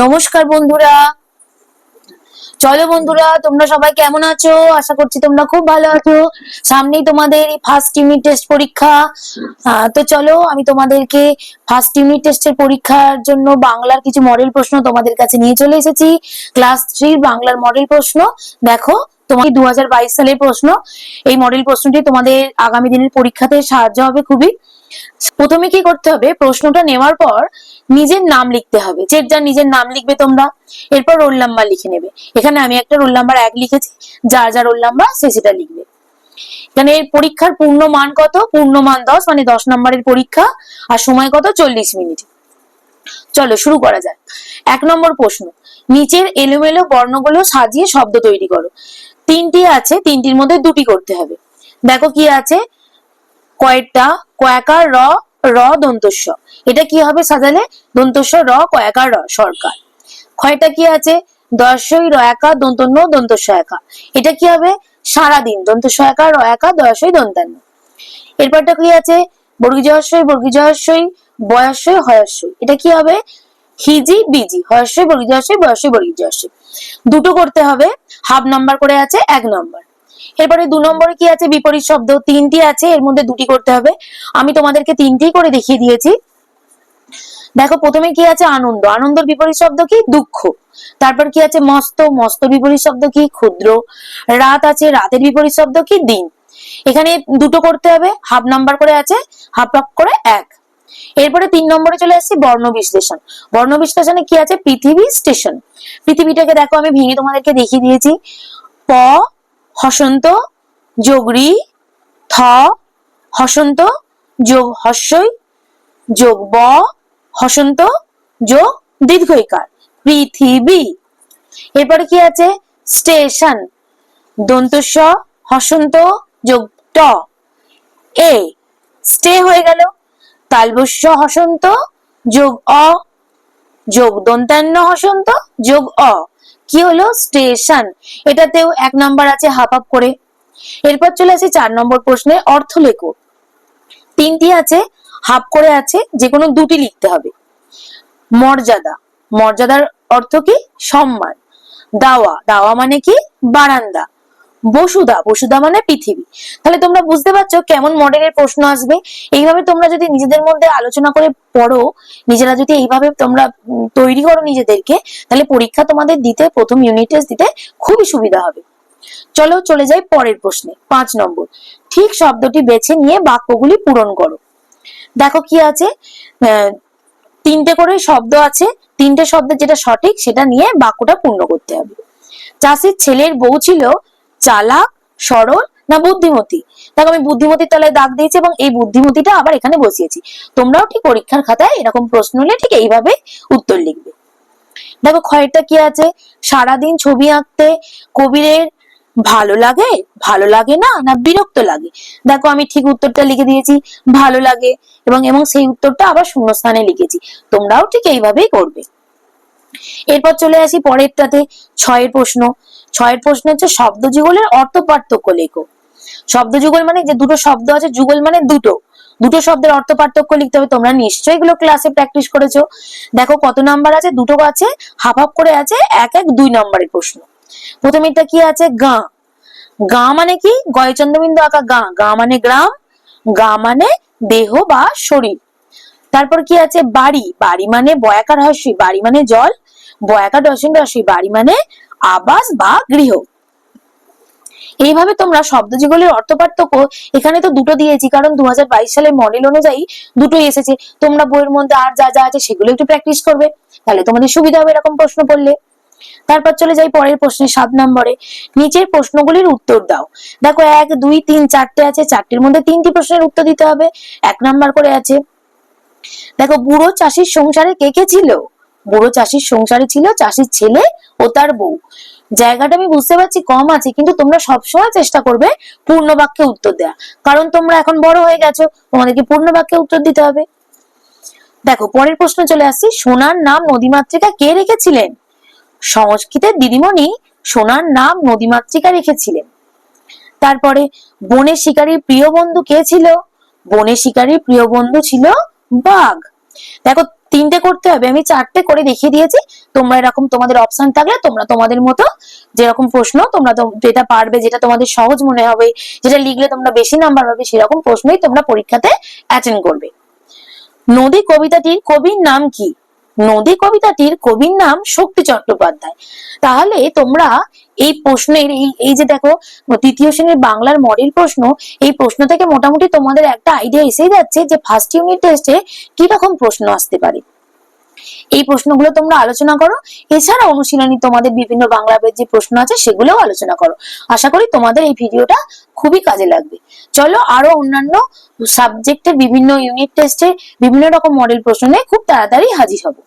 নমস্কার বন্ধুরা। চলো বন্ধুরা, তোমরা সবাই কেমন আছো? আশা করছি তোমরা খুব ভালো আছো। সামনেই তোমাদের ফার্স্ট ইউনিট টেস্ট পরীক্ষা। তো চলো আমি তোমাদেরকে ফার্স্ট ইউনিট টেস্টের পরীক্ষার জন্য বাংলার কিছু মডেল প্রশ্ন তোমাদের কাছে নিয়ে চলে এসেছি। ক্লাস 3 বাংলার মডেল প্রশ্ন। দেখো, তোমার 2022 সালের প্রশ্ন। এই মডেল প্রশ্নটি তোমাদের আগামী দিনের পরীক্ষাতে সাহায্য হবে খুবই। প্রথমে কি করতে হবে, প্রশ্নটা নেওয়ার পর নিজের নাম লিখতে হবে। যে যার নিজের নাম লিখবে তোমরা, এরপর রোল নাম্বার লিখে নেবে। এখানে আমি একটা রোল নাম্বার 1 লিখেছি, যার যার রোল নাম্বার সেটা লিখবে। এখানে পরীক্ষার পূর্ণ মান কত? পূর্ণ মান 10, মানে 10 নম্বরের পরীক্ষা। আর সময় কত? 40 মিনিট। চলো শুরু করা যাক। 1 নম্বর প্রশ্ন, নিচের এলোমেলো বর্ণগুলো সাজিয়ে শব্দ তৈরি করো। 3টি আছে, 3টির মধ্যে 2টি করতে হবে। দেখো কি আছে, কয়টা, কয়াকার র, র দন্তস্ব। এটা কি হবে সাজালে? দন্তস্ব র, কয়াকার র, সরকার। ক্ষয়টা কি আছে? দশই র একা দন্তন্য দন্তস্ব একা। এটা কি হবে? সারাদিন, দন্তস্ব একা র একা দশই দন্তান্ন। এরপরটা কি আছে? বর্গীজহস্যই বর্গীজহস্যই বয়স্যই হয়স্যই। এটা কি হবে? হিজি বিজি, হয়স্যই বর্গীজহস্যই বয়স্যই বর্গীজহস্যই। দুটো করতে হবে, হাফ নাম্বার করে আছে 1 নাম্বার। এরপরে 2 নম্বরে কি আছে? বিপরীত শব্দ। 3টি আছে, এর মধ্যে 2টি করতে হবে। আমি তোমাদেরকে 3টি করে দেখিয়ে দিয়েছি। দেখো প্রথমে কি আছে? আনন্দ। আনন্দের বিপরীত শব্দ কি? দুঃখ। তারপর কি আছে? মস্ত। মস্ত বিপরীত শব্দ কি? ক্ষুদ্র। রাত আছে, রাতের বিপরীত শব্দ কি? দিন। এখানে দুটো করতে হবে, হাফ নাম্বার করে আছে, হাফ হাফ করে 1। এরপরে 3 নম্বরে চলে আসছি বর্ণ বিশ্লেষণ। বর্ণ বিশ্লেষণে কি আছে? পৃথিবী, স্টেশন। পৃথিবীটাকে দেখো আমি ভেঙে তোমাদেরকে দেখিয়ে দিয়েছি। প হসন্ত যোগ রি, থ হসন্ত যোগ হস্যই যোগ ব হসন্ত যোগ দীর্ঘইকার, পৃথিবী। এরপরে কি আছে? স্টেশন, দন্তস্ব হসন্ত যোগ ট, এ, স্টে হয়ে গেল। তালবস্য হসন্ত যোগ অ যোগ দন্তান্ন হসন্ত যোগ অ, কি হলো? স্টেশন। এটাতেও 1 নাম্বার আছে, হাফ হাফ করে। এরপর চলে আসি 4 নম্বর প্রশ্নে, অর্থ লেখো। 3টি আছে, হাফ করে আছে, যে কোনো 2টি লিখতে হবে। মর্যাদা, মর্যাদার অর্থ কি? সম্মান। দাওয়া, দাওয়া মানে কি? বারান্দা। বসুধা, বসুধা মানে পৃথিবী। তাহলে তোমরা বুঝতে পারছো কেমন মডেলের প্রশ্ন আসবে। এইভাবে তোমরা যদি নিজেদের মধ্যে আলোচনা করে পড়ো, নিজেরা যদি এইভাবে তোমরা তৈরি করো নিজেদেরকে, তাহলে পরীক্ষা তোমাদের দিতে, প্রথম ইউনিট টেস্ট দিতে খুবই সুবিধা হবে। চলো চলে যাই পরের প্রশ্নে। 5 নম্বর, ঠিক শব্দটি বেছে নিয়ে বাক্যগুলি পূরণ করো। দেখো কি আছে, 3টে করে শব্দ আছে, 3টে শব্দের যেটা সঠিক সেটা নিয়ে বাক্যটা পূর্ণ করতে হবে। চাষির ছেলের বউ ছিল চালাক, সরল না বুদ্ধিমতী? দেখো আমি বুদ্ধিমতীর তলায় দাগ দিয়েছি এবং এই বুদ্ধিমতীটা আবার এখানে বসিয়েছি। তোমরাও ঠিক পরীক্ষার খাতায় এরকম প্রশ্ন হলে ঠিক এইভাবে উত্তর লিখবে। দেখো ক্ষয়টা কি আছে? সারাদিন ছবি আঁকতে কবিরের ভালো লাগে, ভালো লাগে না, না বিরক্ত লাগে? দেখো আমি ঠিক উত্তরটা লিখে দিয়েছি, ভালো লাগে, এবং সেই উত্তরটা আবার শূন্যস্থানে লিখেছি। তোমরাও ঠিক এইভাবেই করবে। এরপর চলে আসি পরেরটাতে, 6 প্রশ্ন। 6 প্রশ্ন হচ্ছে শব্দ যুগলের অর্থ পার্থক্য লেখো। শব্দ যুগল মানে যে দুটো শব্দ আছে, যুগল মানে দুটো, দুটো শব্দের অর্থ পার্থক্য লিখতে হবে। তোমরা নিশ্চয়ই এগুলো ক্লাসে প্র্যাকটিস করেছো। দেখো কত নাম্বার আছে? দুটো আছে, হাফ হাফ করে আছে, 1 1 2 নম্বরের প্রশ্ন। প্রথমে এটা কি আছে? গা। গা মানে কি? গয়চন্দ্রবিন্দু আঁকা গা। গা মানে গ্রাম, গা মানে দেহ বা শরীর। তারপর কি আছে? বাড়ি। বাড়ি মানে বয়াকার হস্যি, বাড়ি মানে জল, বয়াকার রসিন রসি, বাড়ি মানে আবাস বা গৃহ। এইভাবে তোমরা শব্দ যুগলের অর্থ পার্থক্য, এখানে তো দুটো দিয়েছি কারণ 2022 সালের মডেল অনুযায়ী দুটোই এসেছে। তোমরা বইয়ের মধ্যে আর যা যা আছে সেগুলো একটু প্র্যাকটিস করবে, তাহলে তোমাদের সুবিধা হবে এরকম প্রশ্ন করলে। তারপর চলে যাই পরের প্রশ্নে, 7 নম্বরে, নিচের প্রশ্নগুলির উত্তর দাও। দেখো 1 2 3 4টে আছে, 4টির মধ্যে 3টি প্রশ্নের উত্তর দিতে হবে, 1 নাম্বার করে আছে। দেখো বুড়ো চাষির সংসারে কে কে ছিল? বুড়ো চাষির সংসারে ছিল চাষির ছেলে ও তার বউ। জায়গাটা আমি বুঝতে পারছি কম আছে, কিন্তু তোমরা সবসময় চেষ্টা করবে পূর্ণ বাক্যে উত্তর দেওয়া, কারণ তোমরা এখন বড় হয়ে গেছো, তোমাদেরকে পূর্ণ বাক্যে উত্তর দিতে হবে। দেখো পরের প্রশ্ন চলে আসছি, সোনার নাম নদীমাতৃকা কে রেখেছিলেন? সংস্কৃতের দিদিমণি সোনার নাম নদীমাতৃকা রেখেছিলেন। তারপরে বনে শিকারীর প্রিয় বন্ধু কে ছিল? বনে শিকারীর প্রিয় বন্ধু ছিল বাঘ। দেখো 3টে করতে হবে, আমি 4টে করে দেখিয়ে দিয়েছি। তোমরা এরকম তোমাদের অপশন থাকলে তোমরা তোমাদের মতো যেরকম প্রশ্ন তোমরা যেটা পারবে, যেটা তোমাদের সহজ মনে হবে, যেটা লিখলে তোমরা বেশি নাম্বার পাবে, সেরকম প্রশ্নই তোমরা পরীক্ষাতে অ্যাটেন্ড করবে। নদী কবিতাটির কবির নাম কি? নদী কবিতাটির কবির নাম শক্তি চট্টোপাধ্যায়। তাহলে তোমরা এই প্রশ্নের এই যে দেখো তৃতীয় শ্রেণীর বাংলার মডেল প্রশ্ন, এই প্রশ্ন থেকে মোটামুটি তোমাদের একটা আইডিয়া এসে যাচ্ছে যে ফার্স্ট ইউনিট টেস্টে কি রকম প্রশ্ন আসতে পারে। এই প্রশ্নগুলো তোমরা আলোচনা করো, এছাড়া অনুশীলনী তোমাদের বিভিন্ন বাংলা বইয়ের যে প্রশ্ন আছে সেগুলোও আলোচনা করো। আশা করি তোমাদের এই ভিডিওটা খুবই কাজে লাগবে। চলো আরো অন্যান্য সাবজেক্টের বিভিন্ন ইউনিট টেস্টে বিভিন্ন রকম মডেল প্রশ্ন নিয়ে খুব তাড়াতাড়ি হাজির হবো।